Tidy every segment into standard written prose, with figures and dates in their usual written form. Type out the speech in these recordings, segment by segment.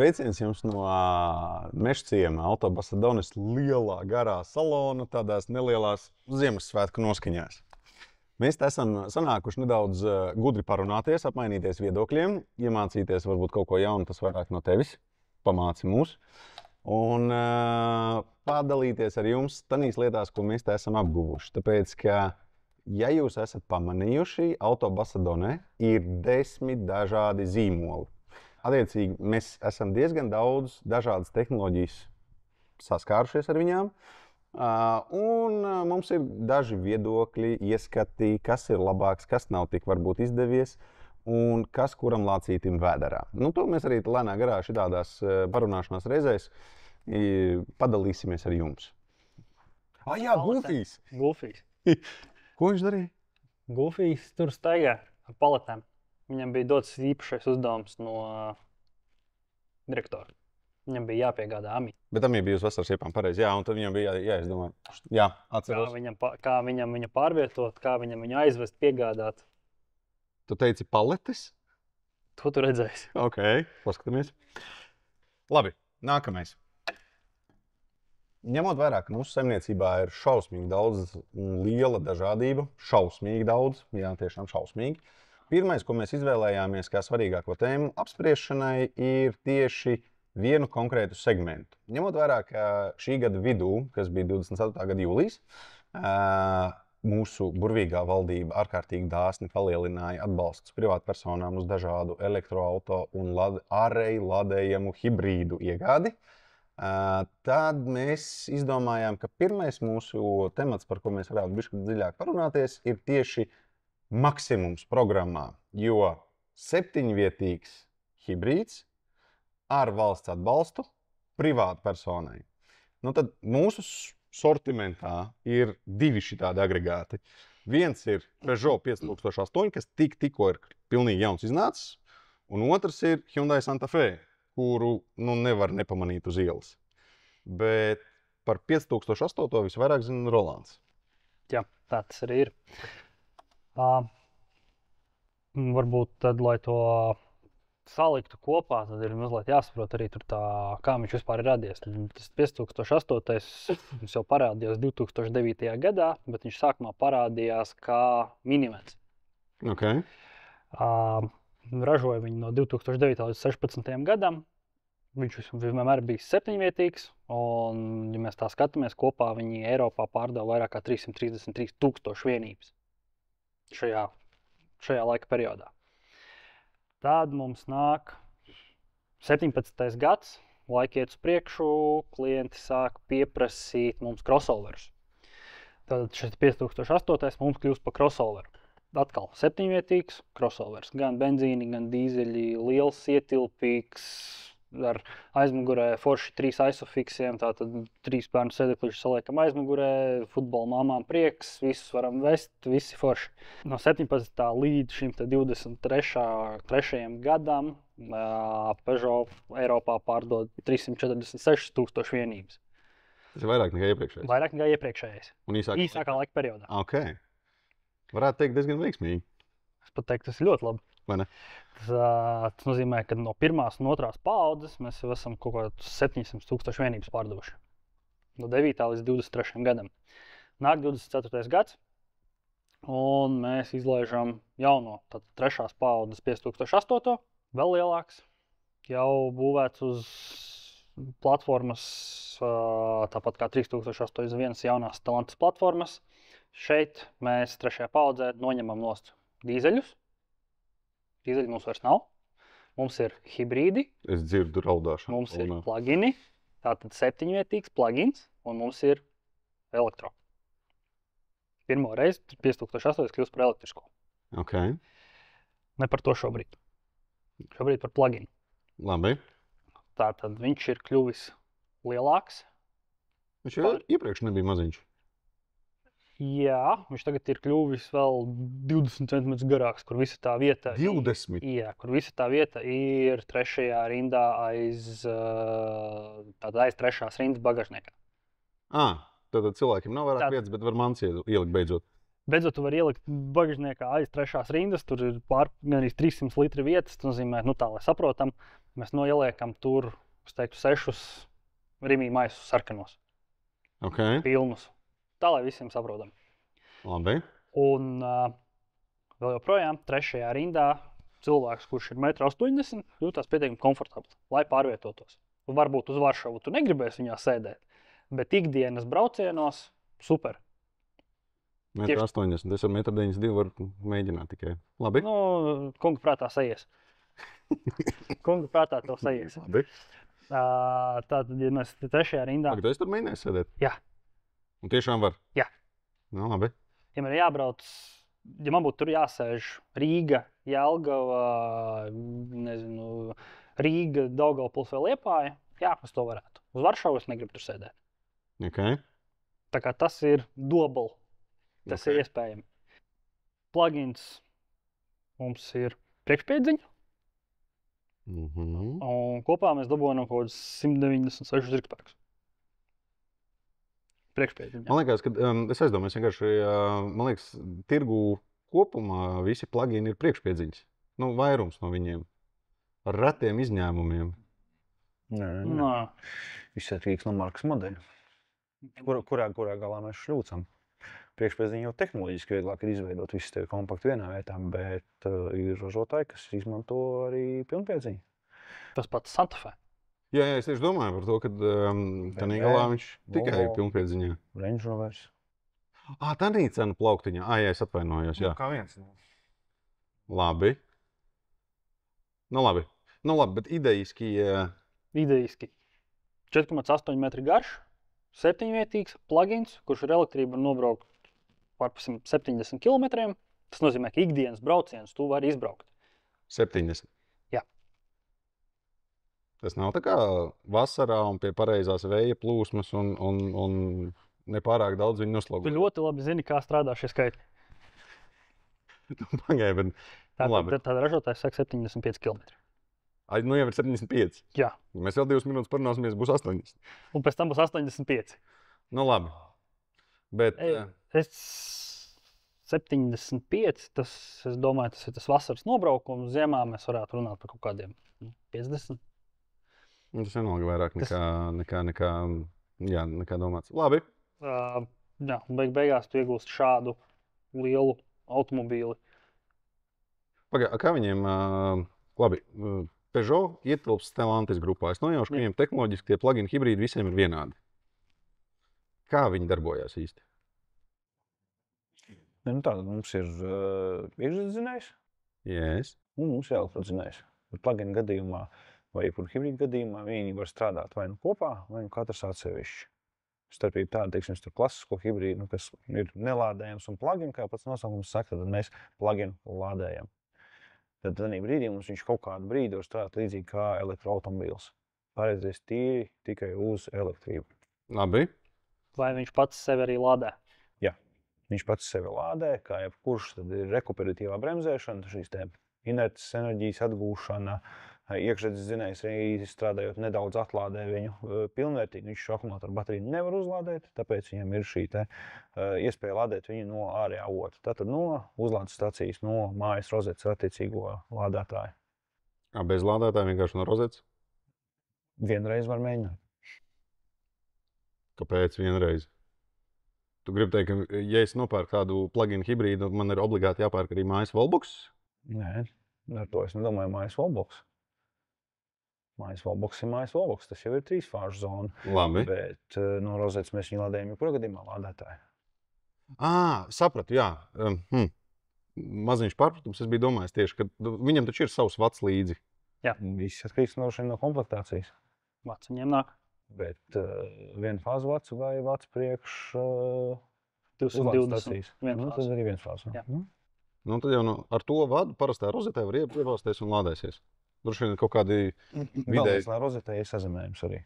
sveiciens jums no Meža ciema Autobasadones lielā, garā salona, tādās nelielās Ziemassvētku noskaņās. Mēs te esam sanākuši nedaudz gudri parunāties, apmainīties viedokļiem, iemācīties varbūt kaut ko jaunu, tas vairāk no tevis, pamāci mūs, un padalīties ar jums tādās lietās, ko mēs te esam apguvuši. Tāpēc, ka, ja jūs esat pamanījuši, Autobasadone ir 10 dažādi zīmoli. Attiecīgi, mēs esam diezgan daudz dažādas tehnoloģijas saskārušies ar viņām, un mums ir daži viedokļi, ieskati, kas ir labāks, kas nav tik varbūt izdevies, un kas kuram lācītim vēderā. Nu, to mēs arī lēnā garā šitādās parunāšanās reizēs padalīsimies ar jums. Jā, Gulfijs! Gulfijs. Ko viņš darīja? Gulfijs tur staigā ar paletēm. Viņam bija dots īpašais uzdevums no direktora. Viņam bija jāpiegādā Ami. Bet Ami bija uz vasaras iepām pareizi, jā, un tad viņam bija jāizdomā. Jā, atceros. Kā viņam viņu pārvietot, kā viņam viņu aizvest, piegādāt. Tu teici paletes? To tu redzēsi. Ok, paskatāmies. Labi, nākamais. Ņemot vērā, ka mūsu saimniecībā ir šausmīgi daudz liela dažādība, šausmīgi daudz, jā, tiešām šausmīgi. Pirmais, ko mēs izvēlējāmies kā svarīgāko tēmu apspriešanai, ir tieši vienu konkrētu segmentu. Ņemot vērā, ka šī gada vidū, kas bija 24. gada jūlijas, mūsu burvīgā valdība ārkārtīgi dāsni palielināja atbalstus privātpersonām uz dažādu elektroauto un ārēji ladējamu hibrīdu iegādi, tad mēs izdomājām, ka pirmais mūsu temats, par ko mēs varētu bišķi dziļāk parunāties, ir tieši maksimums programmā, jo 7-vietīgs hibrīds ar valsts atbalstu privātpersonai. Nu tad mūsu sortimentā ir 2 šitādi agregāti. Viens ir Peugeot 5008, kas tikko ir pilnīgi jauns iznācis, un otrs ir Hyundai Santa Fe, kuru nevar nepamanīt uz ielas. Bet par 5008 visvairāk zina Rolands. Jā, tā tas arī ir. Varbūt tad, lai to saliktu kopā, tad ir mazliet jāsaprot arī tur kā viņš vispār ir radies. Tas 5008 mums jau parādījās 2009. gadā, bet viņš sākumā parādījās kā minivens. Okay. Ražoja viņu no 2009. līdz 2016. gadam. Viņš vienmēr bija 7-vietīgs, un, ja mēs tā skatāmies, kopā viņi Eiropā pārdeva vairāk kā 333 000 vienības. Šajā laika periodā. Tad mums nāk 17. gads, laika iet uz priekšu, klienti sāk pieprasīt mums crossoverus. Tad šis 5008 mums kļūst par crossoveru. Atkal 7-vietīgs crossovers, gan benzīni, gan dīzeļi, liels, ietilpīgs, ar aizmugurē forši 3 isofiksiem, tātad 3 bērnu sēdekļus saliekam aizmugurē, futbola mamām prieks, visus varam vest, visi forši. No 17. līdz šim 23. gadam Peugeot Eiropā pārdod 346 000 vienības. Tas ir vairāk nekā iepriekšējais? Vairāk nekā iepriekšējais. Un īsākā laika periodā. Ok. Varētu teikt diezgan veiksmīgi. Es pat teiktu, tas ir ļoti labi. Vai ne? Tas nozīmē, ka no pirmās un otrās paaudzes mēs jau esam kaut kādus 700 000 vienības pārdevuši. No 9. līdz 23. gadam. Nāk 24. gads, un mēs izlaižam jauno, tad 3. paaudzes 5008, vēl lielāks, jau būvēts uz platformas, tāpat kā 3081 jaunās Stellantis platformas. Šeit mēs 3. paaudzē noņemam nost dīzeļus. Dīzeļi mums vairs nav. Mums ir hibrīdi. Es dzirdu raudāšanu. Mums ir plugini. Tātad 7-vietīgs plugins. Un mums ir elektro. Pirmo reizi 5008 kļūst par elektrisko. Ok. Ne par to šobrīd. Šobrīd par pluginu. Labi. Tātad viņš ir kļuvis lielāks. Viņš jau iepriekš nebija maziņš. Jā, viņš tagad ir kļuvis vēl 20 cm garāks, kur visa tā vieta 20? Jā, kur visa tā vieta ir 3. rindā aiz 3. rindas bagažniekā. Tad cilvēkiem nav vairāk vietas, bet var mans ielikt beidzot. Beidzot, tu vari ielikt bagažniekā aiz trešās rindas, tur ir gan arī 300 litri vietas. Tas nozīmē, tā, lai saprotam, mēs ieliekam tur, es teiktu, 6 rimī maisus sarkanos, pilnus. Tā, lai visiem saprotam. Labi. Un vēl joprojām trešajā rindā cilvēks, kurš ir 1,80 m, jūtas pietiekami komfortabli, lai pārvietotos. Varbūt uz Varšavu tu negribēsi viņā sēdēt, bet ikdienas braucienos super. 1,80 m. Es ar 1,92 m varu mēģināt tikai. Labi. Kunga prātā sajies. Kunga prātā to sajies. Labi. Tātad, ja mēs trešajā rindā... Tu esi tur mēģinājis sēdēt? Jā. Un tiešām var? Jā. Labi. Ja man ir jābrauc, ja man būtu tur jāsēž Rīga, Jelgava, nezinu, Rīga, Daugavpils vai Liepāja, jā, es to varētu. Uz Varšavu es negribu tur sēdēt. Tā kā tas ir doable. Tas ir iespējami. Plugins mums ir priekšpiedziņa. Un kopā mēs dabūjam kaut kādus 196 zirgspēkus. Priekšpiedziņā. Man liekas, ka es aizdomājos vienkārši, man liekas, tirgu kopumā visi plugini ir priekšpiedziņas. Vairums no viņiem. Ar retiem izņēmumiem. Nē. Viss atkarīgs no markas modeļa. Kurā galā mēs šļūcam. Priekšpiedziņa jau tehnoloģiski vieglāk ir izveidot visu tevi kompaktu vienā vietā, bet ir ražotāji, kas izmanto arī pilnpiedziņu. Tas pats Santa Fe. Jā, es tieši domāju par to, ka tādā galā viņš tikai pilnpiedziņā. Range Rovers. Tā ir cena plauktiņā. Jā, es atvainojos. Jā. Kā viens. Labi. Labi, bet idejiski... Idejiski. 4,8 metri garš, 7-vietīgs plugins, kurš ar elektrību nobraukt par 70 km. Tas nozīmē, ka ikdienas braucienus tu vari izbraukt. 70? Jā. Tas nav tā kā vasarā un pie pareizās vēja plūsmas un nepārāk daudz viņu noslogot. Tu ļoti labi zini, kā strādā šie skaitļi. Pagaid, bet... Tāda ražotājs saka 75 km. Jau ir 75. Jā. Mēs vēl 2 minūtes parunāsimies, būs 80. Un pēc tam būs 85. Labi. Bet... Es 75, es domāju, tas ir tas vasaras nobraukums. Ziemā mēs varētu runāt par kaut kādiem 50. Tas vienalga vairāk nekā domāts. Labi. Jā, beigās tu iegūsti šādu lielu automobīli. Kā viņiem... Labi. Peugeot ietilpst Stellantis grupā. Es nojaušu, ka viņiem tehnoloģiski tie plug-in hibrīdi visiem ir vienādi. Kā viņi darbojās īsti? Tātad mums ir iekšzemes Yes. un mums ir elektrodzinējs. Plug-in gadījumā vai jebkur hibrīdu gadījumā viņi var strādāt vai nu kopā, vai nu katrs atsevišķi. Starpība tāda, teiksim, tur klasisko hibrīdu, kas ir nelādējams un plug-in, kā pats nosaukums saka, tad mēs plug-in lādējam. Tad tādā brīdī mums viņš kaut kādu brīdi var strādāt līdzīgi kā elektroautomobīls. Pārēties tīri tikai uz elektrību. Labi. Vai viņš pats sevi arī lādē? Jā, viņš pats sevi lādē, kā jebkurš, tad ir rekuperatīvā bremzēšana, šīs te inerces enerģijas atgūšana, iekšzemes dzinējs arī strādājot nedaudz atlādē viņu pilnvērtīgi. Viņš šo akumulātoru bateriju nevar uzlādēt, tāpēc viņam ir šī te iespēja lādēt viņu no ārējā avota. Tātad no uzlādes stacijas, no mājas rozetes attiecīgo lādētāju. Bez lādētāja vienkārši no rozetes? Vienreiz var mēģināt. Kāpēc vienreiz? Tu gribi teikt, ka ja es nopērku tādu plug-in hibrīdu, man ir obligāti jāpērk arī mājas wallbox? Nē, ar to es nedomāju mājas wallbox. Mājas wallbox ir mājas wallbox, tas jau ir 3-fāžu zona. Labi. Bet no rozetes mēs viņu lādējam jebkurā gadījumā lādētāju. Sapratu, jā. Maziņš pārpratums, es biju domājis tieši, ka viņam taču ir savs vats līdzi. Jā. Viss atkarīgs no komplektācijas. Vats viņiem nāk. Bet viena fāze vats vai vats priekš 220. Tas arī viens fāze. Jā. Tad jau ar to vadu parastā rozetē var iepausties un lādēsies. Droši vien kaut kādi vidēji... Galvenais, lai rozetē ir sazemējums arī.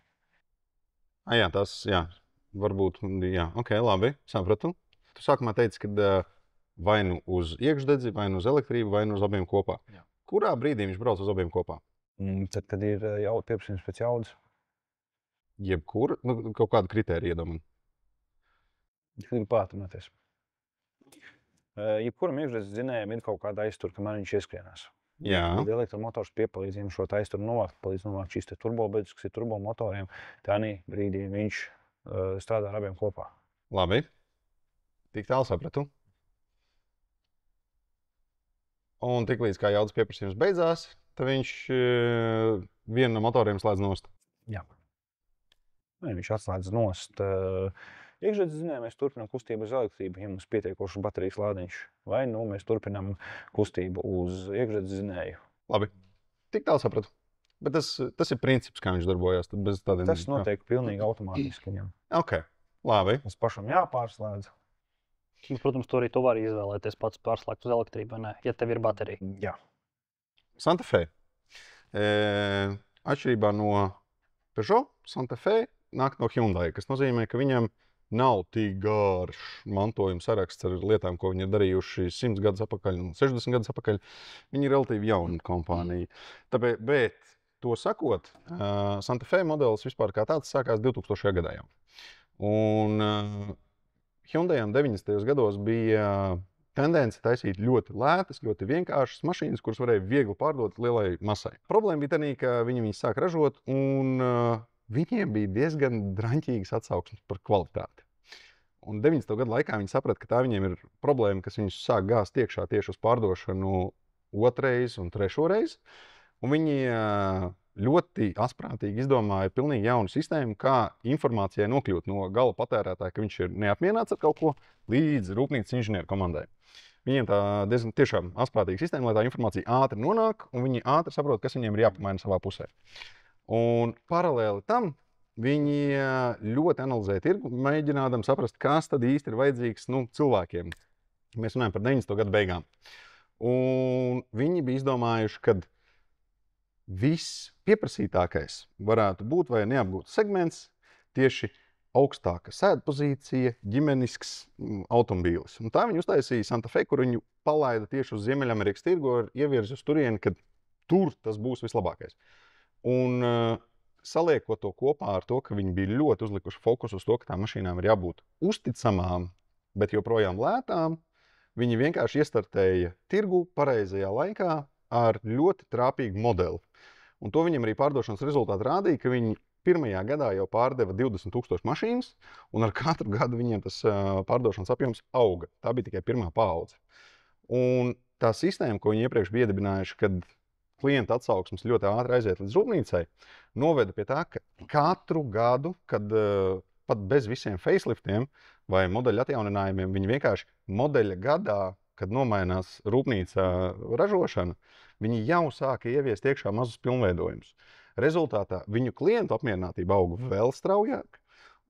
Jā, tas, jā. Varbūt, jā. Ok, labi, sapratu. Tu sākumā teici, ka vai nu uz iekšdedzi, vai nu uz elektrību, vai nu uz abiem kopā. Jā. Kurā brīdī viņš brauc uz abiem kopā? Tad, kad ir pieprasījums pēc jaudas. Jebkur, kaut kādu kritēriju iedomāju. Kad ir pātrināties. Jebkuram iekšzemes dzinējam ir kaut kāda aiztur, kamēr viņš ieskrienās. Jā. Tad elektromotors piepalīdz viņam šo aizturu novākt, palīdz novākt šīs turbobeidus, kas ir turbomotoriem. Tādā brīdī viņš strādā ar abiem kopā. Labi. Tik tālu sapratu. Un tiklīdz kā jaudas pieprasījums beidzās, tad viņš vienu no motoriem slēdz nost. Jā. Viņš atslēdz nost. Iekšzemes dzinējā mēs turpinām kustību uz elektrību, ja mums pietiekošs baterijas lādiņš. Vai mēs turpinām kustību uz iekšzemes dzinēju. Labi. Tik tālu sapratu. Bet tas ir princips, kā viņš darbojas. Tas notiek pilnīgi automātiski viņam. Ok. Labi. Tas pašam jāpārslēdz. Protams, to arī tu vari izvēlēties pats pārslēgt uz elektrību, vai ne, ja tev ir baterija. Jā. Santa Fe. Atšķirībā no Peugeot, Santa Fe nāk no Hyundai, kas nozīmē, ka viņam nav tik garš mantojuma saraksts ar lietām, ko viņi ir darījuši 100 gadus atpakaļ un 60 gadus atpakaļ. Viņi ir relatīvi jauna kompānija. Tāpēc, bet to sakot, Santa Fe modelis vispār kā tāds sākās 2000. gadā jau. Un Hyundaiam 90. gados bija tendence taisīt ļoti lētas, ļoti vienkāršas mašīnas, kuras varēja viegli pārdot lielai masai. Problēma bija tā, ka viņi sāk ražot, un viņiem bija diezgan draņķīgas atsauksmes par kvalitāti. Un 90. gadu laikā viņi saprata, ka tā viņiem ir problēma, kas viņus sāk gāzt iekšā tieši uz pārdošanu otrais un trešoreiz. Un viņi ļoti asprātīgi izdomāja pilnīgi jaunu sistēmu, kā informācijai nokļūt no gala patērētāja, ka viņš ir neapmierināts ar kaut ko, līdz rūpnīcas inženieru komandai. Viņiem tā diezgan tiešām asprātīga sistēma, lai tā informācija ātri nonāk, un viņi ātri saprot, kas viņiem ir jāpamaina savā pusē. Un paralēli tam viņi ļoti analizē tirgu, mēģinādami saprast, kas tad īsti ir vajadzīgs cilvēkiem. Mēs runājam par 90. gadu beigām. Un viņi bija izdomājuši, ka viss pieprasītākais varētu būt vai neapgūts segments tieši augstāka sēdpozīcija, ģimenisks automobīlis. Un tā viņi uztaisīja Santa Fe, kur viņu palaida tieši uz Ziemeļamerikas tirgu ar ievirzi uz turieni, kad tur tas būs vislabākais. Un saliekot to kopā ar to, ka viņi bija ļoti uzlikuši fokusu uz to, ka tām mašīnām ir jābūt uzticamām, bet joprojām lētām, viņi vienkārši iestartēja tirgu pareizajā laikā ar ļoti trāpīgu modeli. Un to viņam arī pārdošanas rezultāti rādīja, ka viņi pirmajā gadā jau pārdeva 20,000 mašīnas, un ar katru gadu viņiem tas pārdošanas apjoms auga. Tā bija tikai pirmā paudze. Un tā sistēma, ko viņi iepriekš bija iedibinājuši, kad klienta atsauksmes ļoti ātri aiziet līdz rūpnīcai, noveda pie tā, ka katru gadu, kad pat bez visiem faceliftiem vai modeļa atjauninājumiem, viņi vienkārši modeļa gadā, kad nomainās rūpnīca ražošana, viņi jau sāka ieviest iekšā mazus pilnveidojumus. Rezultātā viņu klientu apmierinātība auga vēl straujāk,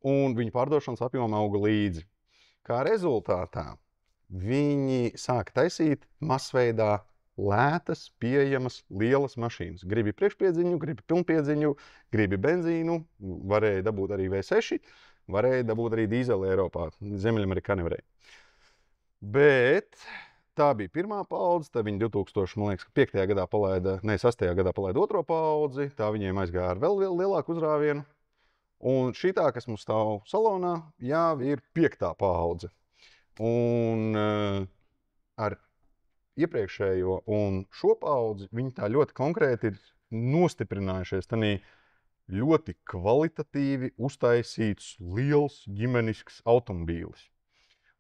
un viņu pārdošanas apjoma auga līdzi. Kā rezultātā viņi sāka taisīt masveidā lētas, pieejamas, lielas mašīnas. Gribi priekšpiedziņu, gribi pilnpiedziņu, gribi benzīnu, varēja dabūt arī V6, varēja dabūt arī dīzeli Eiropā, Ziemeļamerikā nevarēja. Bet tā bija pirmā paudze, tad viņi 2005. gadā palaida, 6. gadā palaida otro paudzi, tā viņiem aizgāja ar vēl lielāku uzrāvienu. Un šitā, kas mums stāv salonā, jau ir 5. paudze. Un ar iepriekšējo un šo paudzi viņi tā ļoti konkrēti ir nostiprinājušies tanī ļoti kvalitatīvi uztaisīts liels ģimenisks automobīlis.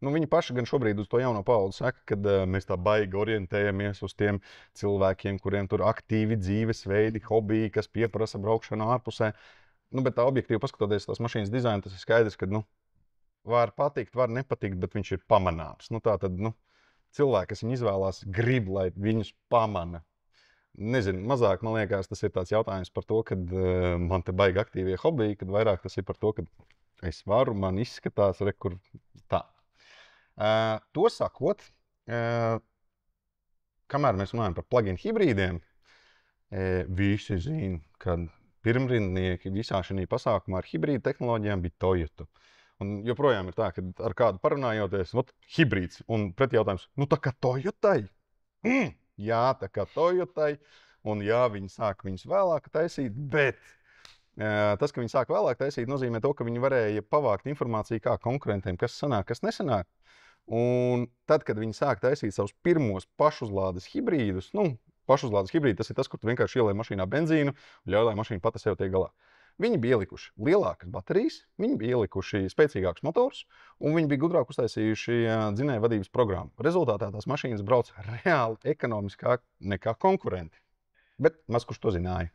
Viņi paši gan šobrīd uz to jauno paudzi saka, ka mēs tā baigi orientējamies uz tiem cilvēkiem, kuriem tur aktīvi dzīvesveidi, hobiji, kas pieprasa braukšanu ārpusē. Bet tā objektīvi paskatoties tās mašīnas dizainu, tas ir skaidrs, ka var patikt, var nepatikt, bet viņš ir pamanāms. Tātad cilvēki, kas viņu izvēlās, grib, lai viņus pamana. Nezinu, mazāk man liekas, tas ir tāds jautājums par to, kad man te baigi aktīvie hobiji, kad vairāk tas ir par to, ka es varu, man izskatās, kur tā. To sakot, kamēr mēs runājam par plug-in hibrīdiem, visi zina, ka pirmrindnieki visā šajā pasākumā ar hibrīdu tehnoloģijām bija Toyota. Un joprojām ir tā, ka ar kādu parunājoties, hibrīds un pretjautājums, tā kā Toyotai? Jā, tā kā Toyotai, un jā, viņi sāk viņus vēlāk taisīt, bet tas, ka viņi sāk vēlāk taisīt, nozīmē to, ka viņi varēja pavākt informāciju kā konkurentiem, kas sanāk, kas nesanāk. Un tad, kad viņi sāk taisīt savus pirmos pašuzlādes hibrīdus, pašuzlādes hibrīdi tas ir tas, kur tu vienkārši ielej mašīnā benzīnu un ļauj, lai mašīna pati sev tiek galā. Viņi bija ielikuši lielākas baterijas, viņi bija ielikuši spēcīgākus motors, un viņi bija gudrāk uztaisījuši dzinēju vadības programmu. Rezultātā tās mašīnas brauc reāli ekonomiskāk nekā konkurenti. Bet maz kurš to zināja.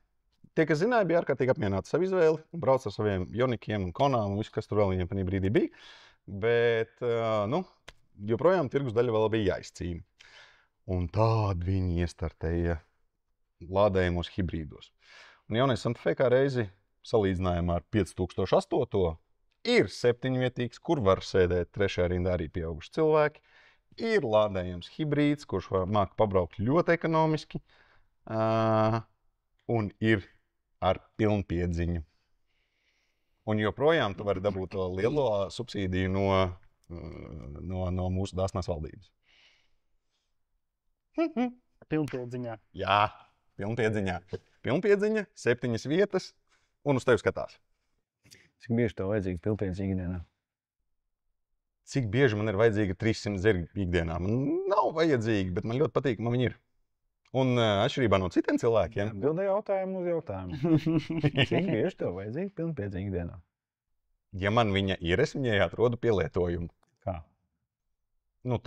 Tie, kas zināja, bija ārkārtīgi apmierināti savu izvēli, brauc ar saviem Jonikiem un Konām un visu, kas tur vēl viņiem panī brīdī bija. Bet, joprojām tirgus daļa vēl bija jāizcīna. Un tādi viņi iestartēja lādējumos hibrīdos. Un jaunais Santa Fe kā reizi salīdzinājumā ar 5008. Ir 7-vietīgs, kur var sēdēt trešajā rindā arī pieauguši cilvēki. Ir lādējums hibrīds, kurš māk pabraukt ļoti ekonomiski. Un ir ar pilnpiedziņu. Un joprojām tu vari dabūt to lielo subsīdiju no mūsu dāsnās valdības. Pilnpiedziņā. Jā, pilnpiedziņā. Pilnpiedziņa, 7 vietas, un uz tevi skatās. Cik bieži tev vajadzīga pilnpiedziņa ikdienā? Cik bieži man ir vajadzīga 300 zirgi ikdienā? Man nav vajadzīga, bet man ļoti patīk, man viņi ir. Un atšķirībā no citiem cilvēkiem. Atbildē jautājumu uz jautājumu. Cik bieži tev vajadzīga pilnpiedziņa ikdienā? Ja man viņa ir, es viņai atrodu pielietojumu. Kā?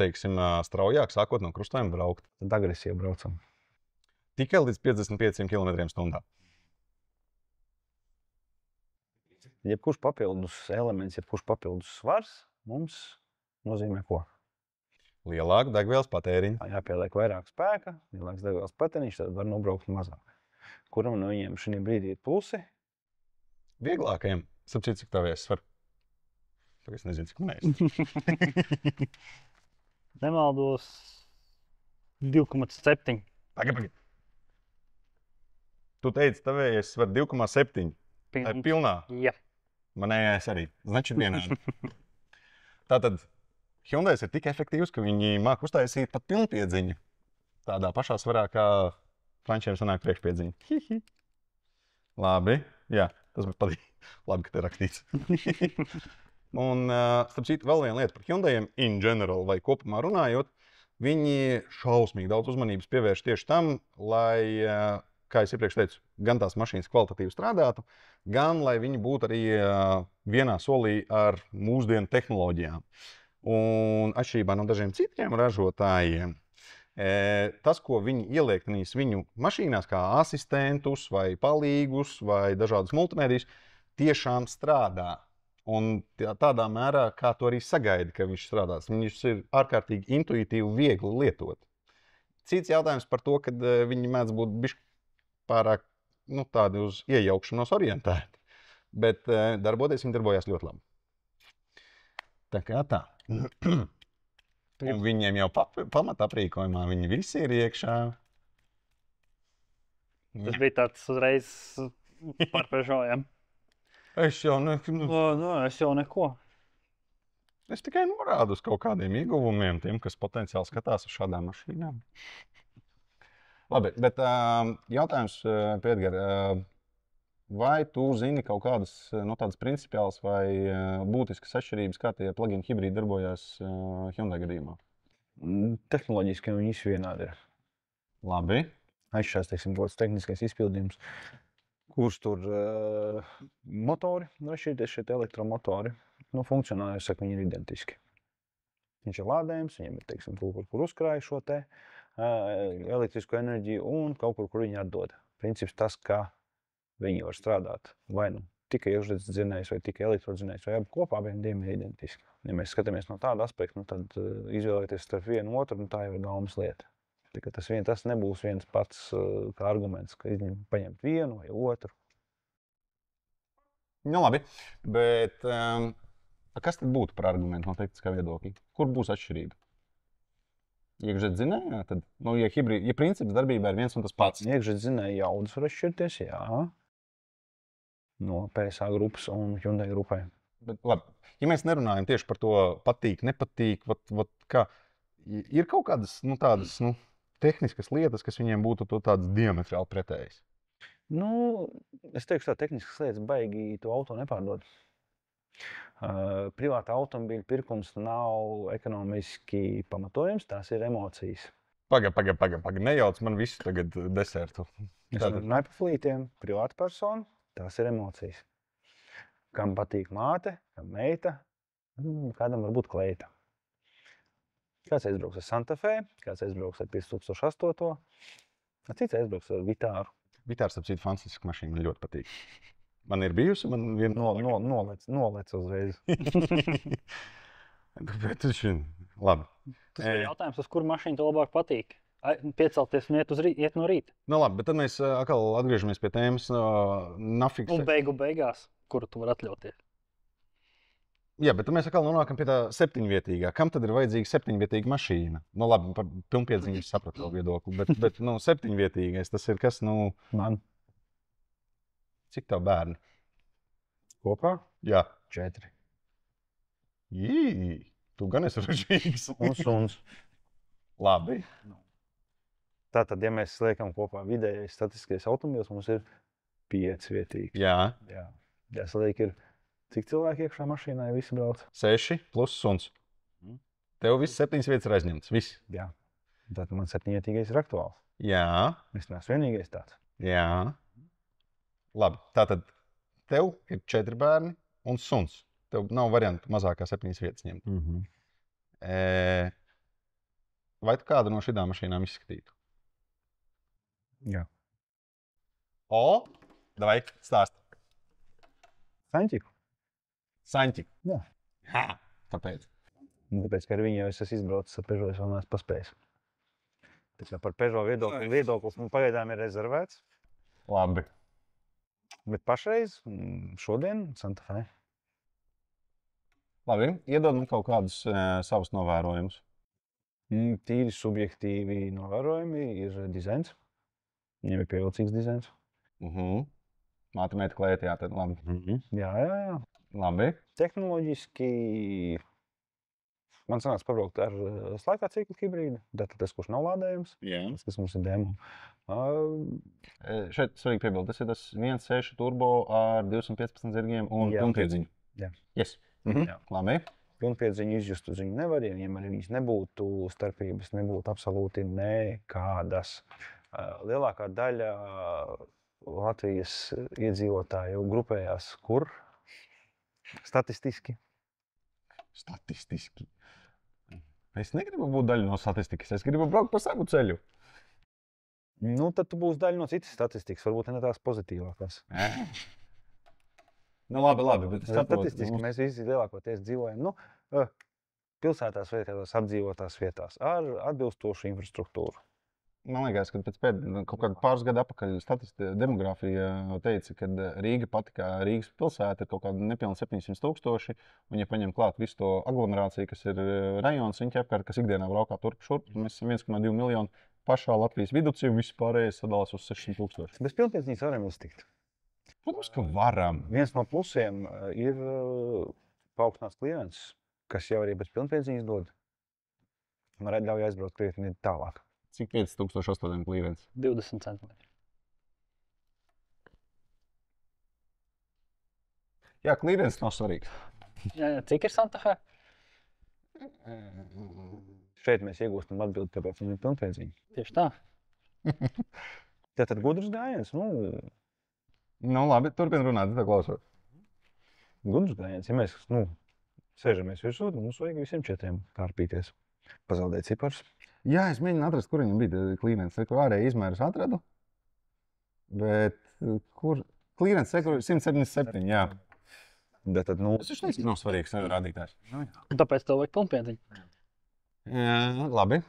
Teiksim, straujāk sākot no krustojuma braukt. Tad agresīvi braucam. Tikai līdz 55 km/h. Jebkurš papildus elements, jebkurš papildus svars mums nozīmē ko? Lielāku degvielas patēriņu. Jāpieliek vairāk spēka, lielāks degvielas patēriņš, tad var nobraukt mazāk. Kuram no viņiem šī brīdī ir plusi? Vieglākajiem. Sapcīt, cik tev iesver. Tagad es nezinu, cik man iesver. Nemaldos 2,7. Pagaid. Tu teici, tev iesver 2,7. Tā ir pilnā. Jā. Manējais arī. Znači vienādi. Tātad Hyundai ir tik efektīvs, ka viņi māk uztaisīt pat pilnpiedziņu. Tādā pašā svarā, kā frančiem sanāk priekšpiedziņa. Labi, jā, tas man patīk. Labi, ka te rakstīts. Un, starp citu, vēl viena lieta par Hyundaiiem in general, vai kopumā runājot, viņi šausmīgi daudz uzmanības pievērš tieši tam, lai, kā es iepriekš teicu, gan tās mašīnas kvalitatīvi strādātu, gan lai viņi būtu arī vienā solī ar mūsdienu tehnoloģijām. Un atšķirībā no dažiem citiem ražotājiem, tas, ko viņi ieliek viņu mašīnās, kā asistentus vai palīgus vai dažādas multimēdijas, tiešām strādā. Un tādā mērā, kā to arī sagaida, ka viņš strādās. Viņš ir ārkārtīgi intuitīvi, viegli lietot. Cits jautājums par to, ka viņi mēdz būt bišķi pārāk tādi uz iejaukšanos orientēti. Bet darboties viņi darbojās ļoti labi. Tā kā tā. Un viņiem jau pamata aprīkojumā viņi visi ir iekšā. Tas bija tāds uzreiz par Peugeotiem. Es jau neko. Es tikai norādu uz kaut kādiem ieguvumiem tiem, kas potenciāli skatās uz šādām mašīnām. Labi, bet jautājums, Pētgar, vai tu zini kaut kādas tādas principiālas vai būtiskas atšķirības, kā tie plug-in hibrīdi darbojās Hyundai gadījumā? Tehnoloģiski viņi visi vienādi ir. Labi. Atšķirās, teiksim, kaut kāds tehniskais izpildījums, kurš tur motori, šie elektromotori, funkcionāli, es saku, viņi ir identiski. Viņš ir lādējums, viņiem ir, teiksim, kur uzkrāja šo te elektrisko enerģiju un kaut kur viņi atdod. Princips tas, kā viņi var strādāt vai tikai iekšzemes dzinējs vai tikai elektrodzinējs vai abi kopā, abiem ir identiski. Ja mēs skatāmies no tāda aspekta, tad izvēlēties starp vienu otru, tā jau ir gaumas lieta. Tas nebūs viens pats kā arguments, ka paņemt vienu vai otru. Labi, bet kas tad būtu par argumentu no tehniskā viedokļa? Kur būs atšķirība? Iekšzemes dzinējā, tad, ja princips darbībā ir viens un tas pats. Iekšzemes dzinēja jaudas var atšķirties, jā. No PSA grupas un Hyundai grupai. Bet, labi, ja mēs nerunājam tieši par to patīk, nepatīk, kā, ir kaut kādas tādas tehniskas lietas, kas viņiem būtu tādas diametrāli pretējas? Es teikšu, tā tehniskas lietas baigi to auto nepārdod. Privāta automobīļa pirkums nav ekonomiski pamatojams, tās ir emocijas. Paga, nejauc man visu tagad desertu. Es runāju par flītiem, privāta persona, tās ir emocijas. Kam patīk māte, kam meita, kādam varbūt kleita. Kāds aizbrauks ar Santa Fe, kāds aizbrauks ar 5008, cits aizbrauks ar Vitāru. Vitārs, ap citu, fantastiska mašīna, man ļoti patīk. Man ir bijusi, man viena Nolec uzreiz. Bet labi. Tas ir jautājums, uz kuru mašīnu tev labāk patīk. Piecelties un iet no rīta. Nu labi, bet tad mēs atkal atgriežamies pie tēmas nafiks. Un beigās, kuru tu vari atļauties. Jā, bet tad mēs atkal nonākam pie tā 7-vietīgā. Kam tad ir vajadzīga 7-vietīga mašīna? Nu labi, par pilnpiedziņu es sapratu savu viedokli, bet 7-vietīgais tas ir kas, Man cik tev bērni? kopā Jā. 4. Jī, tu gan esi ražīgs. Un suns. Labi. Tātad, ja mēs liekam kopā vidējais statistiskais automobils, mums ir 5-vietīgi. Jā. Jā. Jāsaliek ir, cik cilvēki iekšā mašīnā ja visi brauc? 6 plus suns. Tev viss 7 vietas ir aizņemts. Viss. Jā. Tātad man 7-vietīgais ir aktuāls. Jā. Es neesmu vienīgais tāds. Jā. Labi. Tātad tev ir 4 bērni un suns. Tev nav variantu mazākā 7 vietas ņemt. Vai tu kādu no šīm mašīnām izskatītu? Jā. Davai, stāst. Saņķiku? Saņķi. Jā. Kāpēc? Tāpēc, ka ar viņu jau es esmu izbraucis ar Peugeot, es vēl neesmu paspējis. Tā kā par Peugeot viedoklis man pagaidām ir rezervēts. Labi. Bet pašreiz, šodien, Santa Fe. Labi, iedod man kaut kādus savus novērojumus. Tīri subjektīvi novērojumi ir dizains. Viņam ir pievilcīgs dizains. Māte, meita, kleita, jā, tad labi. Jā. Labi. Tehnoloģiski man sanāca pabraukt ar slēgtā cikla hibrīdu. Tātad tas, kurš nav lādējums. Jā. Tas, kas mums ir demo. Šeit svarīgi piebilst, tas ir tas 1.6 turbo ar 215 zirgiem un pilnpiedziņu. Jā. Yes. Jā. Labi. Pilnpiedziņu izjust uz viņu nevar, ja viņiem arī viņas nebūtu starpības, nebūtu absolūti nekādas. Lielākā daļa Latvijas iedzīvotāju grupējās kur? Statistiski. Statistiski. Es negribu būt daļa no statistikas, es gribu braukt pa savu ceļu. Nu, tad tu būsi daļa no citas statistikas, varbūt ne tās pozitīvākās. Nu, labi, bet statistiski mēs visi lielākoties dzīvojam pilsētās vai tādās apdzīvotās vietās ar atbilstošu infrastruktūru. Man liekas, ka pēc kaut kāda pāris gadu atpakaļ demogrāfija teica, ka Rīga pati kā Rīgas pilsēta ir kaut kāda nepilna 700,000, un ja paņem klāt visu to aglomerāciju, kas ir rajons, viņa apkārt, kas ikdienā braukā turp šurp, mēs esam 1,2 miljoni pašā Latvijas viducī, un viss pārējais sadalās uz 600,000. Bez pilnpiedziņas varam iztikt. Protams, ka varam. Viens no plusiem ir paaugstināts klients, kas jau arī bez pilnpiedziņas dod. Man ļauj aizbraukt krietni tālāk. Cik 5008 klīrens? 20 centimetri. Jā, klīrens nav svarīgs. Jā, cik ir Santa Fe? Šeit mēs iegūstam atbildi, kāpēc viņam ir pilnpiedziņa. Tieši tā. Tātad gudrs gājiens, Nu, labi, turpin runāt, tā klausot. Gudrs gājiens, ja mēs, sēžamies virsū, tad mums vajag visiem 4 kārpīties. Pazaudēt cipars. Jā, es mēģinu atrast, kur viņam bija klīrens. Kur ārēji izmērus atradu. Bet kur? Klīrens 177, jā. Tad, Es viņš teicu, ka nav svarīgs rādītājs. Tāpēc tev vajag pilnpiedziņu. Jā, labi.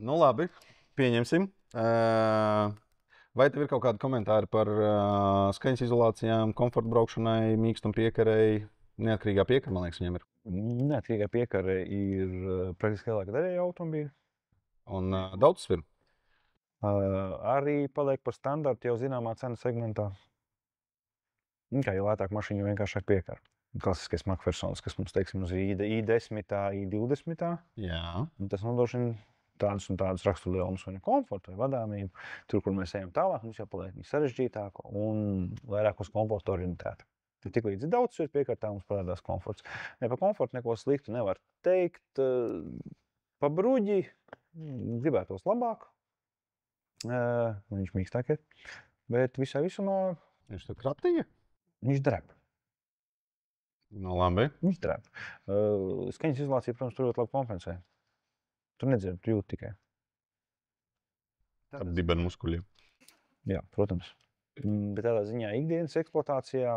Nu, labi, pieņemsim. Vai tev ir kaut kādi komentāri par skaņas izolācijām, komforta braukšanai, mīkstumu piekarei? Neatkarīgā piekara, man liekas, viņiem ir. Neatkarīgā piekare ir praktiski lielāka daļa automobīļu. Un daudz svir. Arī paliek par standartu jau zināmā cenu segmentā. Kā jau lētāk mašīna, jo vienkāršāk piekara. Klasiskais Macphersons, kas mums, teiksim, uz I10, I20. Jā. Un tas nodrošina tādus un tādus raksturlielumus, vai komfortu, vai vadāmību. Tur, kur mēs ejam tālāk, mums jau paliek sarežģītāk un vairāk uz komfortu orientēta. Tad tik līdz daudz ir piekārtā, mums parādās komforts. Ne par komfortu neko sliktu nevar teikt. Pa bruģi gribētos labāk. Viņš mīkstāk ir. Bet visā visumā Viņš tur kratīja? viņš dreb. No labi. Viņš dreb. Skaņas izolācija, protams, tur ļoti labi kompensē. Tur nedzird, tu jūt tikai. Ar dibenu muskuļiem. Jā, protams. Bet tādā ziņā ikdienas eksploatācijā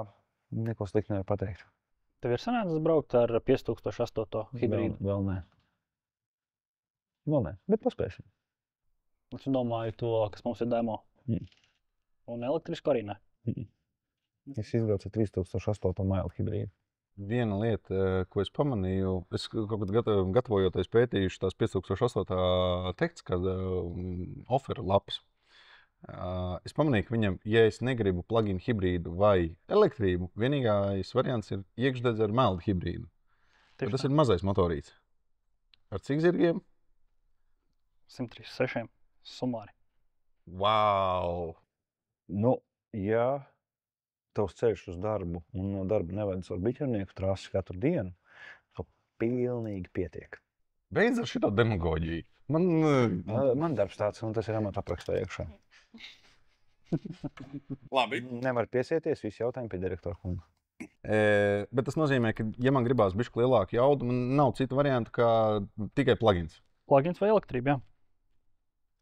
neko sliktu nevar pateikt. Tev ir sanācis braukt ar 5008 hibrīdu? Vēl nē. Vēl nē, bet paspēsim. Es domāju to, kas mums ir demo. Un elektrisku arī ne. Es izbraucu 3008 mailu hibrīdu. Viena lieta, ko es pamanīju, es kaut kad gatavojoties pētījuši tās 5008 tehniskās offeru lapas. Es pamanīju, ka viņam, ja es negribu plug-in hibrīdu vai elektrību, vienīgais variants ir iekšdedze ar meldu hibrīdu. Tas ir mazais motorīts. Ar cik zirgiem? 136 sumāri. Wow! Nu, ja tavs ceļš uz darbu un no darba nevedas ar biķernieku trasi katru dienu, to pilnīgi pietiek. Beidz ar šito demagoģiju. Man darbs tāds, un tas ir amata aprakstā iekšā. Labi. Nevar piesieties, visi jautājumi pie direktora kunga. Bet tas nozīmē, ka, ja man gribās bišķi lielāku jaudu, man nav cita varianta kā tikai plugins. Plugins vai elektrība, jā.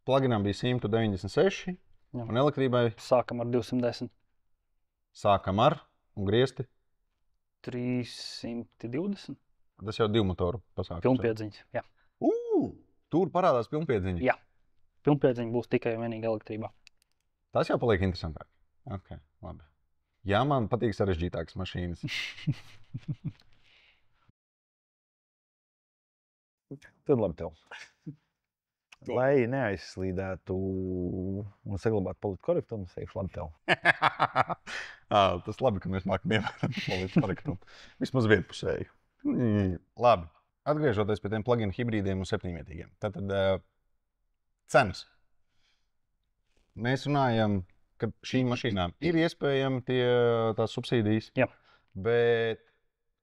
Pluginam bija 196, Jā. un elektrībai Sākam ar 210. sākam ar un griezti. 320. Tas jau divu motoru pasākums. Pilnpiedziņas, jā. Tur parādās pilnpiedziņa. Jā. Pilnpiedziņa būs tikai un vienīgi elektrībā. Tas jau paliek interesantāk. Okay, labi. Jā, man patīk sarežģītākas mašīnas. Tad labi tev. Lai neaizslīdētu un saglabātu politkorektumu, es teikšu labi tev. Tas labi, ka mēs mākam ievērot politkorektumu. Vismaz vienpusēju. Labi. Atgriežoties pie tiem plug-in hibrīdiem un septiņvietīgiem. Tātad cenas. Mēs runājam, ka šīm mašīnām ir iespējami tās subsīdijas. Jā. Bet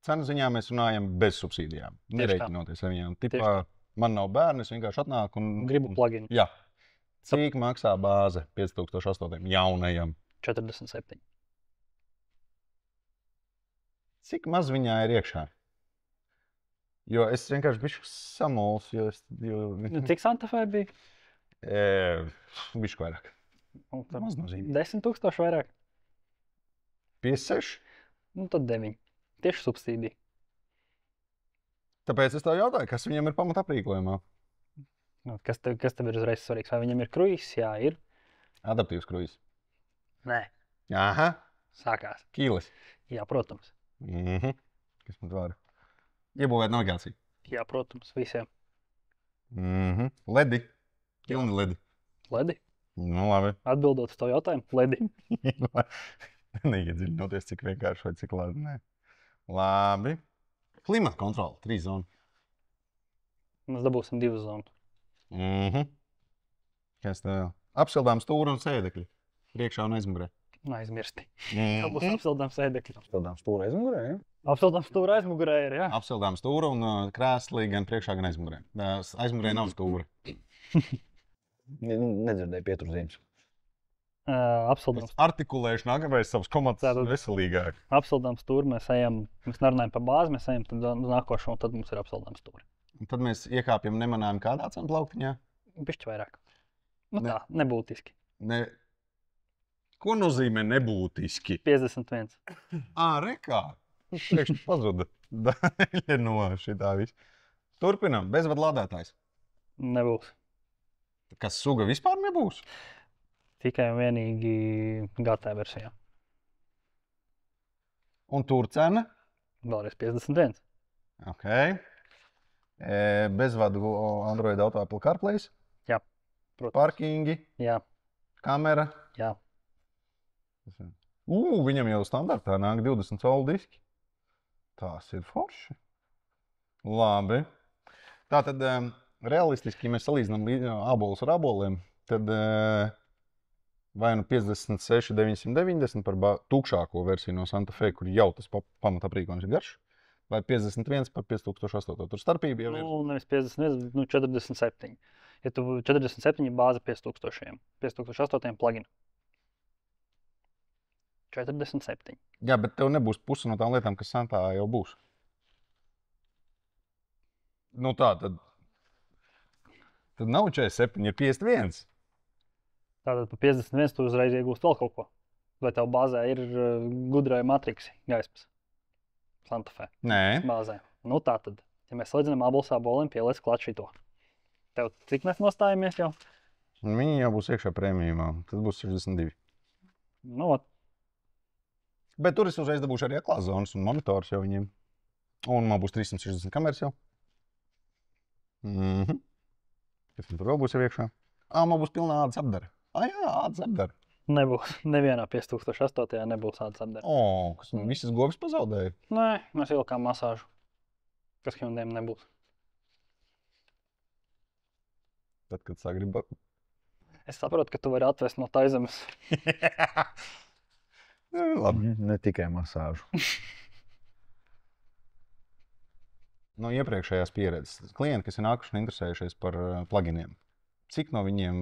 cenu ziņā mēs runājam bez subsīdijām. Nereiķinoties ar viņām. Tipā, man nav bērni, es vienkārši atnāku un Gribu pluginu. Jā. Cik maksā bāze 5008 jaunajam? 47. Cik maz viņā ir iekšā? Jo es vienkārši bišķi samulsu, Cik Santa Fe bija? Bišķi vairāk. Maz nozīmē. 10 000 vairāk. 56? Nu tad 9. Tieši subsīdija. Tāpēc es tev jautāju, kas viņam ir pamat aprīkojumā? Kas tev ir uzreiz svarīgs? Vai viņam ir kruīzs? Jā, ir. Adaptīvs kruīzs. Nē. Aha. Sākās. Kīles. Jā, protams. Kas man var? Iebūvēt navigāciju. Jā, protams, visiem. Ledi. Pilni ledi. Ledi. Nu, labi. Atbildot uz tavu jautājumu, ledi. Neiedziļinoties, cik vienkārši vai cik labi. Nē. Labi. Klimata kontrole, 3 zonu. Mēs dabūsim 2 zonu. Kas tev vēl? Apsildām stūri un sēdekļi. Priekšā un aizmugurē. Aizmirsti. Tā būs apsildām sēdekļi. Apsildām stūri aizmugurē, ja? Apsildām stūri aizmugurē ir, jā. Apsildām stūri un krēsli gan priekšā, gan aizmugurē. Aizmugurē nav stūri. Nedzirdēju pieturzīmes. Apsildām Artikulēšu nākamais savus komandas veselīgāk. Apsildām stūri, mēs nerunājam par bāzi, mēs ejam uz nākošo, un tad mums ir apsildām stūri. Un tad mēs iekāpjam nemanājam kādā cenu plauktiņā. Bišķi vairāk. Nu tā, nebūtiski. Ko nozīmē nebūtiski? 51. Rekā. Priekš pazuda daļa no šitā viss. Turpinam. Bezvadu lādētājs. Nebūs. Kas suga vispār nebūs? Tikai un vienīgi GT versijā. Un tur cena? Vēlreiz 51. Ok. Bezvadu Android Auto Apple CarPlay. Jā, protams. Parkingi. Jā. Kamera. Jā. Viņam jau standartā nāk 20 colu diski. Tās ir forši. Labi. Tātad realistiski, ja mēs salīdzinām ābolus ar āboliem, tad vai nu 56, 990 par tūkšāko versiju no Santa Fe, kur jau tas pamataprīkojums ir garš, vai 51 par 5008. Tur starpība jau ir. Nevis 51, 47. Ja tu 47 bāze 5000, 5008 plugin. 47. Jā, bet tev nebūs pusi no tām lietām, kas Santā jau būs. Nu tā, tad nav 47, ir 51. Tātad par 51 tu uzreiz iegūsti vēl kaut ko. Vai tev bāzē ir gudrai matriksi gaismas? Santa Fe Nē, bāzē. Nu tā tad, ja mēs salīdzinām abus aboliem, pieliec klāt šito. Tev cik mēs nostājamies jau? viņi jau būs iekšā prēmijumā. Tas būs 62. Nu, ot. Bet tur es uzreiz dabūšu arī klāsts zonas un monitors jau viņiem. Un man būs 360 kameras jau. Kas man tur vēl būs jau iekšā? Man būs pilnā ādas apdara. Jā, ādas apdara. Nebūs. Nevienā 5008. nebūs ādas apdara. Kas visas govis pazaudēja? Nē, mēs ielikām masāžu. Kas Hyundiem nebūs. Tad, kad sāk grib... Es saprotu, ka tu vari atvest no Taizemes. Labi. Ne tikai masāžu. No iepriekšējās pieredzes. Klienti, kas ir nākuši un interesējušies par pluginiem. Cik no viņiem,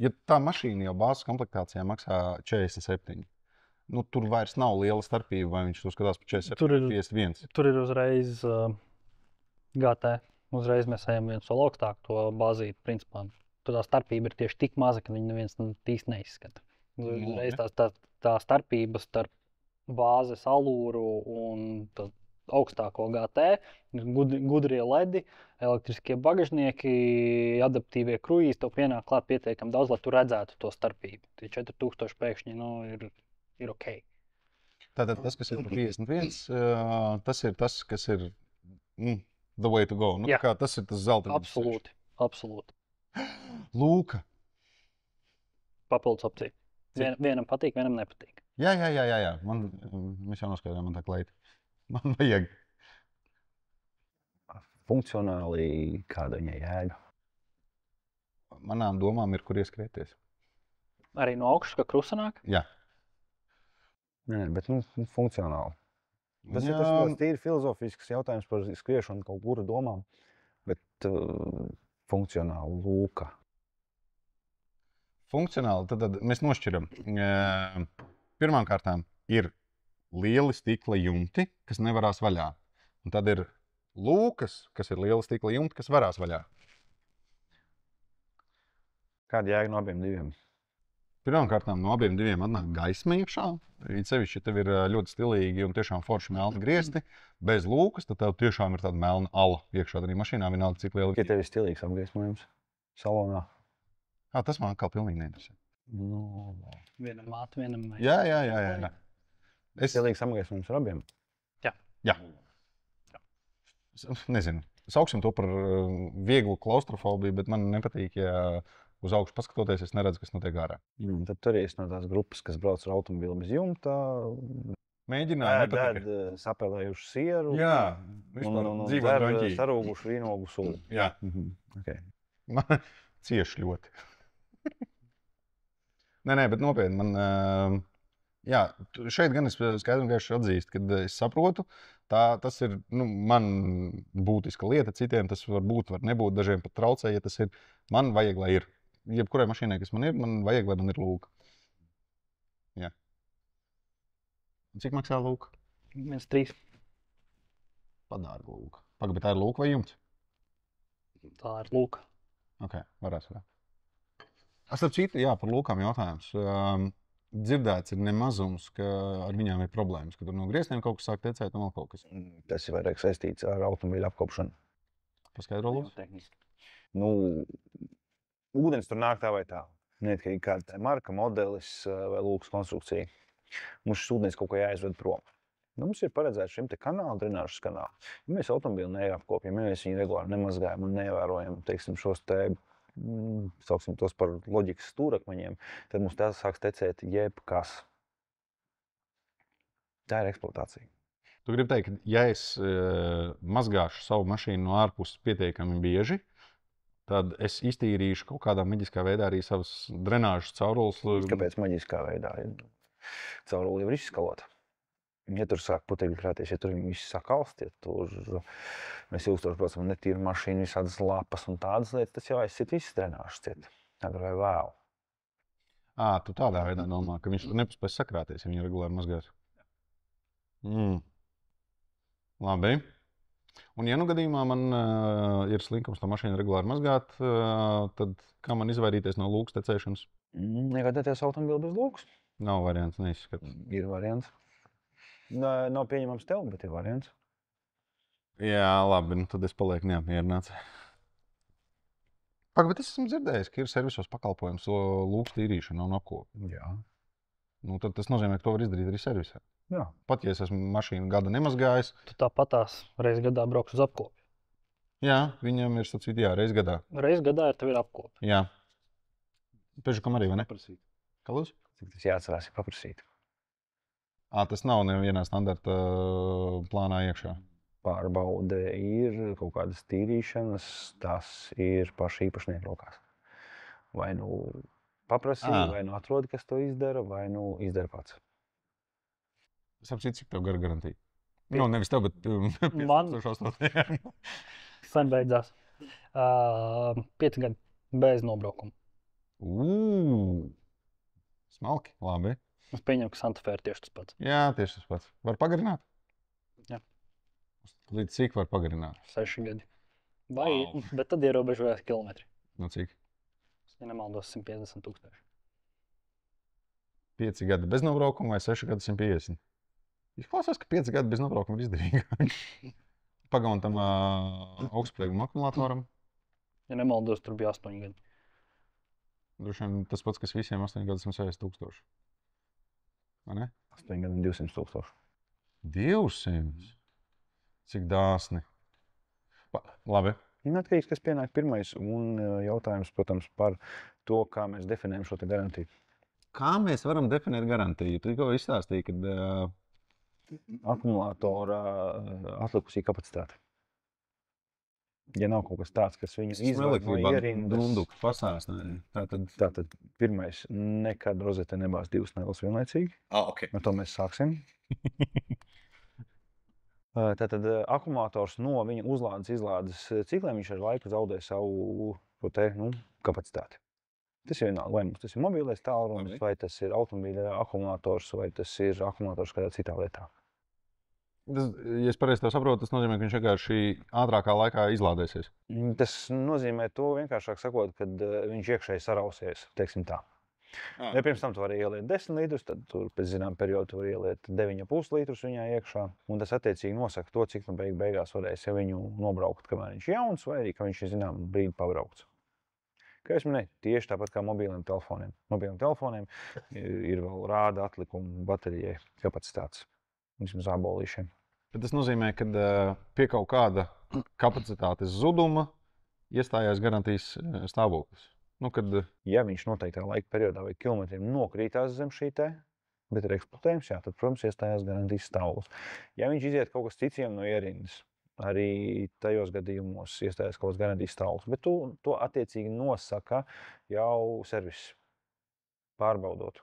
ja tā mašīna jau bāzes komplektācijā maksā 47, nu tur vairs nav liela starpība, vai viņš to skatās par 47, 51. Tur ir uzreiz GT. Uzreiz mēs ejam viens soli augstāk to bāzīt. Principā tur tā starpība ir tieši tik maza, ka viņi neviens īsti neizskata. Uzreiz tā starpība starp bāzes alūru un augstāko GT, gudrie ledi, elektriskie bagažnieki, adaptīvie kruīzi, tev pienāk klāt pietiekami daudz, lai tu redzētu to starpību. Tie 4000 pēkšņi ir ok. Tātad tas, kas ir par 51, tas ir tas, kas ir the way to go. Nu, kā, tas ir tas zelta. Absolūti. Lūka. Papildus opcija. Vienam patīk, vienam nepatīk. Jā. Mēs jau noskaidrojām, man tā kleita. Man vajag. Funkcionāli kāda viņai jēga? Manām domām ir, kur ieskrieties. Arī no augšas, ka krusa nāk? Jā. Nē, bet funkcionāli. Tas ir tas tīri filozofisks jautājums par skriešanu kaut kura domām, bet funkcionāli lūka. Funkcionāli, tad mēs nošķiram. Pirmām kārtām ir lieli stikla jumti, kas nevarās vaļā. Un tad ir lūkas, kas ir lieli stikla jumti, kas varās vaļā. Kāda jēga no abiem diviem? Pirmām kārtām no abiem diviem atnāk gaisma iekšā. It sevišķi, ja tev ir ļoti stilīgi un tiešām forši melni griezti. Bez lūkas, tad tev tiešām ir tāda melna ala iekšā arī mašīnā. Vienalga, cik liela. Ja tev ir stilīgs apgaismojums salonā? Tas man atkal pilnīgi neinteresē. No. Vienam māte, vienam mēs. Jā. Stilīgs apgaismojums ar abiem? Jā. Nezinu. Sauksim to par vieglu klaustrofobiju, bet man nepatīk, ja uz augšu paskatoties, es neredzu, kas notiek ārā. Tad tur ir no tās grupas, kas brauc ar automobili bez jumta. Mēģināju, nepatika. Sapēlējuši sieru. Jā. Un dzer sarūguši vīnogu sulu. Jā. Okay. Man cieši ļoti. Nē, bet nopietni. Šeit gan es skaidri un gaiši atzīstu, ka es saprotu, tas ir man būtiska lieta. Citiem tas var būt, var nebūt. Dažiem pat traucē, ja tas ir. Man vajag, lai ir. Jebkurai mašīnai, kas man ir, man vajag, lai man ir lūka. Jā. Cik maksā lūka? 1,3. Padārga lūka. Bet tā ir lūka vai jumts? Tā ir lūka. Ok, varēs vēl. Starp citu, jā, par lūkām jautājums. Dzirdēts ir nemazums, ka ar viņām ir problēmas, ka tur no griestiem kaut kas sāk tecēt un vēl kaut kas. Tas ir vairāk saistīts ar automobīļu apkopšanu. Paskaidro, lūdzu. Ūdens tur nāk tā vai tā. Neatkarīgi kāda marka, modelis vai lūkas konstrukcija. Mums šis ūdens kaut ko jāizved prom. Mums ir paredzēts šim te kanālu, drenāžas kanālu. Ja mēs automobīli neapkopjam, ja mēs viņu regulāri nemazgājam un neievērojam, teiksim, šos te, sauksim tos par loģikas stūrakmeņiem, tad mums tās sāks tecēt jebkas. Tā ir eksploatācija. Tu gribi teikt, ka ja es mazgāšu savu mašīnu no ārpuses pietiekami bieži, tad es iztīrīšu kaut kādā maģiskā veidā arī savas drenāžas caurules. Kāpēc maģiskā veidā? Cauruli var izskalot. Ja tur sāk putekļi krāties, ja tur viņi visi sāk alst, ja tur mēs ilgstoši braucam netīru mašīnu, visādas lapas un tādas lietas, tas jau aizsit visas drenāžas ciet. Agri vai vēl. Tu tādā veidā domā, ka viņš tur nepaspēs sakrāties, ja viņi regulāri mazgās. Labi. Un ja nu gadījumā man ir slinkums to mašīnu regulāri mazgāt, tad kā man izvairīties no lūgas tecēšanas? Iegādāties automobili bez lūgas? Nav variants, neizskatās. Ir variants. Nav pieņemams tev, bet ir variants. Jā, labi, nu tad es palieku neapmierināts. Bet es esmu dzirdējis, ka ir servisos pakalpojums lūgas tīrīšana un apkope. Jā. Nu, tad tas nozīmē, ka to var izdarīt arī servisā. Jā. Pat ja es esmu mašīnu gada nemazgājis. Tu tāpatās reizes gadā brauks uz apkopi. Jā, viņam ir sacīt, jā, reiz gadā. Reizes gadā tev ir apkopi. Jā. Pežukam arī, vai ne? Kā lūdzu? Cik tas jāatcerās, ir paprasīt. Tas nav nevienā standarta plānā iekšā. Pārbaude ir kaut kādas tīrīšanas, tas ir paši īpašnieku rokās. Vai nu paprasīt, vai nu atrod, kas to izdara, vai nu izdara pats. Es apsītu, cik tev gara garantija? Nu, nevis tev, bet Man 5008. sen beidzās. 5 gadi bez nobraukuma. Smalki, labi. Es pieņemu, ka Santa Fe ir tieši tas pats. Jā, tieši tas pats. Var pagarināt? Jā. Līdz cik var pagarināt? 6 gadi. Bet tad ierobežojās kilometri. Nu cik? Ja nemaldos, 150,000. 5 gadi bez nobraukuma vai 6 gadi 150? Izklausās, ka 5 gadi bez nobraukuma ir izdevīgāk. Pagaun tam augstspēkuma akumulātoram. Ja nemaldos, tur bija 8 gadi. Droši vien tas pats, kas visiem 8 gadi 160,000. Vai ne? 8 gadi 200,000. 200? Cik dāsni. Labi. Atkarīgs, kas pienāk pirmais, un jautājums, protams, par to, kā mēs definējam šo te garantiju. Kā mēs varam definēt garantiju? Tu tikko izstāstīji, ka Akumulātora atlikusī kapacitāte. Ja nav kaut kas tāds, kas viņu izved no ierindas. Tātad pirmais, nekad rozete nebās 2 neles vienlaicīgi. Okay. Ar to mēs sāksim. Tātad akumulators no viņa uzlādes izlādes cikliem viņš ar laiku zaudē savu kapacitāti. Tas ir vienalga, vai mums tas ir mobilais tālrunis, vai tas ir automobīļa akumulators, vai tas ir akumulators kādā citā lietā. Ja es pareizi saprotu, tas nozīmē, ka viņš vienkārši ātrākā laikā izlādēsies. Tas nozīmē to vienkāršāk sakot, kad viņš iekšēji sarausies, teiksim tā. Ja pirms tam tu vari ieliet 10 litrus, tad tur pēc zinām periodu tu vari ieliet 9,5 litrus viņā iekšā. Un tas attiecīgi nosaka to, cik tu beigās varēsi viņu nobraukt, kamēr viņš jauns, vai arī, ka viņš ir zinām brīdi pabraukts. Kā es minēju, tieši tāpat kā mobiliem telefoniem. Mobiliem telefoniem ir vēl rāda atlikumu baterijai kapacitātes. Vismaz ābolīšiem. Bet tas nozīmē, ka pie kaut kāda kapacitātes zuduma iestājās garantijas stāvoklis. Ja viņš noteiktā laika periodā vai kilometriem nokrītās zem šī te, bet ir eksploatējums, jā, tad, protams, iestājās garantijas stāvoklis. Ja viņš iziet kaut kas citiem no ierindas, arī tajos gadījumos iestājās kaut kāds garantijas stāvoklis, bet to attiecīgi nosaka jau servis pārbaudot.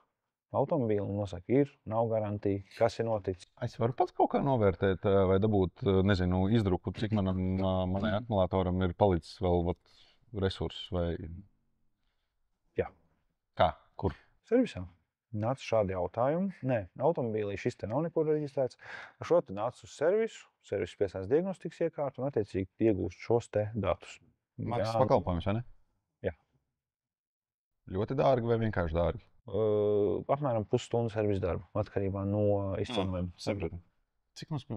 Automobīli nosaka, ir, nav garantija, kas ir noticis. Es varu pats kaut kā novērtēt vai dabūt, nezinu, izdruku, cik manai akumulātoram ir palicis vēl resursus vai... Jā. Kā? Kur? Servisā. Nāca šādi jautājumi. Nē, automobīlī šis te nav nekur reģistrēts. Ar šo te nāca uz servisu, servis piesaistās diagnostikas iekārtu un attiecīgi iegūst šos te datus. Maksas pakalpojums, vai ne? Jā. Ļoti dārgi vai vienkārši dārgi? Apmēram pusstundu servisa darbu, atkarībā no izcenojuma. Sapratu. Cik mums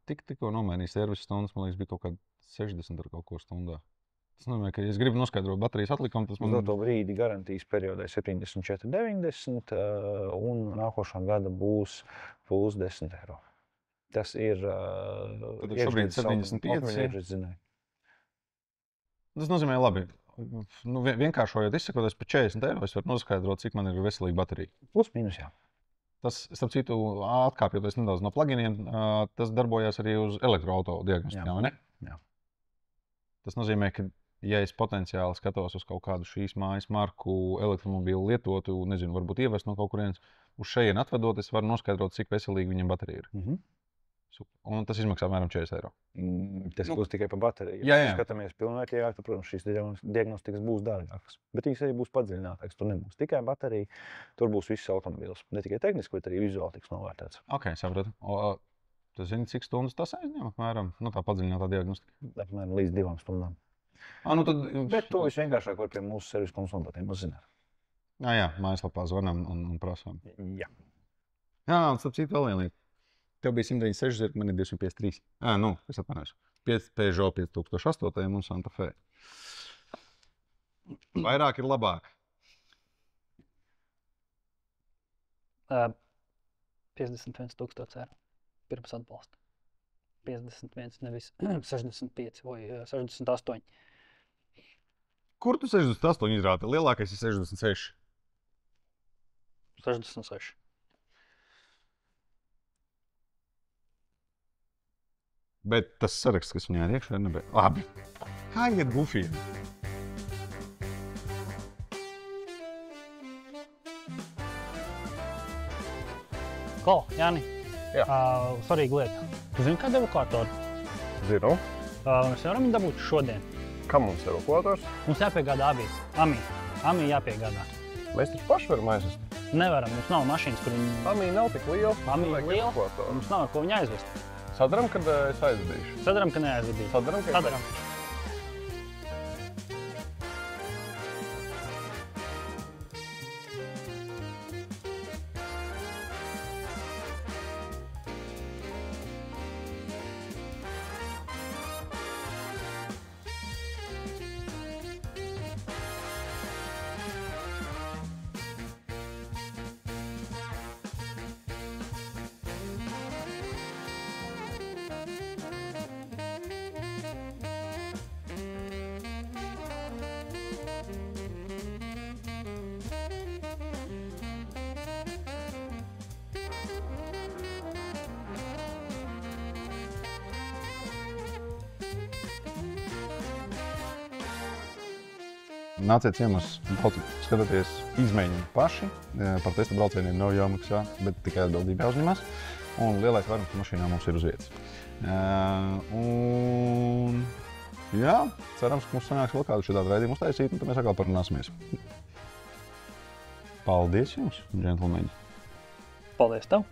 tikko nomainīja servisa stundas, man liekas, bija kaut kāda 60 ar kaut ko stundā. Tas nozīmē, ka, ja es gribu noskaidrot baterijas atlikumu, tas man... Uz to brīdi garantijas periodai 74,90 un nākošā gada būs plus 10 eiro. Tas ir... Tad šobrīd 75. Tas nozīmē labi. Vienkāršojot izsakoties par 40 eiro, es varu noskaidrot, cik man ir veselīga baterija. Plus mīnus, jā. Tas, starp citu, atkāpjoties nedaudz no pluginiem, tas darbojās arī uz elektroauto diagnostikām, vai ne? Jā. Tas nozīmē, ka ja es potenciāli skatos uz kaut kādu šīs mājas marku elektromobīlu lietotu, nezinu, varbūt ievest no kaut kurienes, uz šejien atvedot, es varu noskaidrot, cik veselīgi viņam baterija ir. Super. Un tas izmaksā apmēram 40 eiro. Tas būs tikai par bateriju. Jā. Ja skatāmies pilnvērtīgāk, tad, protams, šīs diagnostikas būs dārgākas. Bet viņas arī būs padziļinātākas. Tur nebūs tikai baterija, tur būs viss automobīls. Ne tikai tehniski, bet arī vizuāli tiks novērtēts. Ok, sapratu. Tu zini, cik stundas tas aizņem apmēram? Tā padziļinātā diagnostika. Apmēram līdz 2 stundām. Tad... Bet to visvienkāršāk var pie mūsu servisa konsultantiem uzzināt. Jā, mājaslapā zvanām un prasām. Jā. Jā, un starp citu vēl viena lieta. Tev bija 196, man ir 253. Es atvainojos. Peugeot 5008 un Santa Fe. Vairāk ir labāk. 51,000 eiro pirms atbalsta. 51, nevis 65 vai 68. Kur tu 68 izrādi? Lielākais ir 66. 66. Bet tas saraksts, kas viņā ir iekšā, nebija. Labi. Kā iet gufiem? Klau, Jāni. Jā. Svarīga lieta. Tu zini, kāda evakuātora? Zinu. Mēs varam viņu dabūt šodien. Kam mums ir evakuators? Mums jāpiegādā Amī jāpiegādā. Mēs taču paši varam aizvest. Nevaram, mums nav mašīnas, kur viņi... Amī nav tik liela. Amī ir liela, mums nav ar ko viņu aizvest. Sadaram, kad es aizvedīšu. Sadaram, ka neaizvedīšu. Sadaram. Nāciet ciemos, skatieties, izmēģiniet paši. Par testa braucieniem nav jāmaksā, bet tikai atbildība jāuzņemās. Un lielais vairums mašīnā mums ir uz vietas. Jā, cerams, ka mums sanāks vēl kādu šādu raidījumu uztaisīt, un tad mēs atkal parunāsimies. Paldies jums, džentlmeņi! Paldies tev!